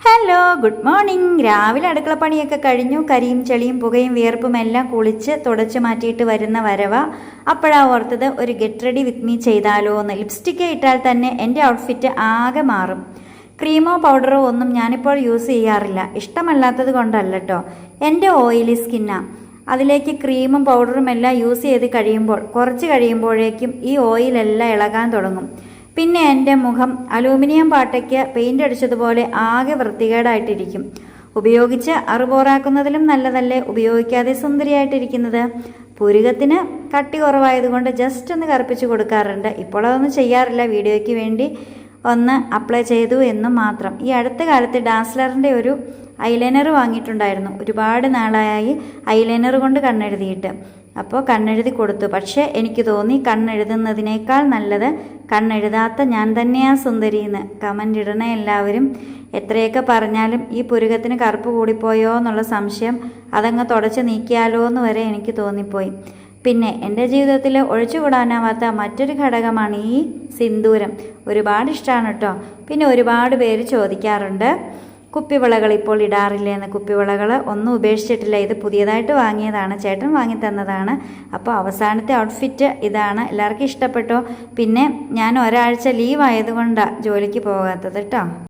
Hello, good morning. രാവിലെ അടുക്കളപ്പണിയൊക്കെ കഴിഞ്ഞു. കരിയും ചെളിയും പുകയും വിയർപ്പും എല്ലാം കുളിച്ച് തുടച്ച് മാറ്റിയിട്ട് വരുന്ന വരവ. അപ്പോഴാ ഓർത്തത് ഒരു ഗെറ്റ് റെഡി വിത്ത് മീ ചെയ്താലോ എന്ന്. ലിപ്സ്റ്റിക്ക് ഇട്ടാൽ തന്നെ എൻ്റെ ഔട്ട്ഫിറ്റ് ആകെ മാറും. ക്രീമോ പൗഡറോ ഒന്നും ഞാനിപ്പോൾ യൂസ് ചെയ്യാറില്ല. ഇഷ്ടമല്ലാത്തത് കൊണ്ടല്ല കേട്ടോ, എൻ്റെ ഓയിലി സ്കിന്നാണ്. അതിലേക്ക് ക്രീമും പൗഡറും എല്ലാം യൂസ് ചെയ്ത് കഴിയുമ്പോൾ കുറച്ച് കഴിയുമ്പോഴേക്കും ഈ ഓയിലെല്ലാം ഇളകാൻ തുടങ്ങും. പിന്നെ എൻ്റെ മുഖം അലൂമിനിയം പാട്ടയ്ക്ക് പെയിൻ്റ് അടിച്ചതുപോലെ ആകെ വൃത്തികേടായിട്ടിരിക്കും. ഉപയോഗിച്ച് അറുപോറാക്കുന്നതിലും നല്ലതല്ലേ ഉപയോഗിക്കാതെ സുന്ദരിയായിട്ടിരിക്കുന്നത്. പുരുകത്തിന് കട്ടി കുറവായതുകൊണ്ട് ജസ്റ്റ് ഒന്ന് കറുപ്പിച്ച് കൊടുക്കാറുണ്ട്. ഇപ്പോൾ അതൊന്നും ചെയ്യാറില്ല, വീഡിയോയ്ക്ക് വേണ്ടി ഒന്ന് അപ്ലൈ ചെയ്തു എന്നും മാത്രം. ഈ അടുത്ത കാലത്ത് ഡാസ്ലറിൻ്റെ ഒരു ഐലൈനർ വാങ്ങിയിട്ടുണ്ടായിരുന്നു. ഒരുപാട് നാളായി ഐലൈനർ കൊണ്ട് കണ്ണെഴുതിയിട്ട്. അപ്പോൾ കണ്ണെഴുതി കൊടുത്തു. പക്ഷേ എനിക്ക് തോന്നി കണ്ണെഴുതുന്നതിനേക്കാൾ നല്ലത് കണ്ണെഴുതാത്ത ഞാൻ തന്നെയാ സുന്ദരിയെന്ന്. കമൻ്റ് ഇടണേ എല്ലാവരും. എത്രയൊക്കെ പറഞ്ഞാലും ഈ പുരുകത്തിന് കറുപ്പ് കൂടിപ്പോയോ എന്നുള്ള സംശയം അതങ്ങ് തുടച്ച് നീക്കിയാലോ എന്ന് വരെ എനിക്ക് തോന്നിപ്പോയി. പിന്നെ എൻ്റെ ജീവിതത്തിൽ ഒഴിച്ചുകൂടാനാവാത്ത മറ്റൊരു ഘടകമാണ് ഈ സിന്ദൂരം. ഒരുപാട് ഇഷ്ടമാണ് കേട്ടോ. പിന്നെ ഒരുപാട് പേര് ചോദിക്കാറുണ്ട്, കുപ്പിവളകൾ ഇപ്പോൾ ഇടാറില്ലേന്ന്. കുപ്പിവളകൾ ഒന്നും ഉപേക്ഷിച്ചിട്ടില്ല. ഇത് പുതിയതായിട്ട് വാങ്ങിയതാണ്, ചേട്ടൻ വാങ്ങി തന്നതാണ്. അപ്പോൾ അവസാനത്തെ ഔട്ട്ഫിറ്റ് ഇതാണ്. എല്ലാവർക്കും ഇഷ്ടപ്പെട്ടോ? പിന്നെ ഞാൻ ഒരാഴ്ച ലീവ് ആയതുകൊണ്ടാണ് ജോലിക്ക് പോകാത്തത് കേട്ടോ.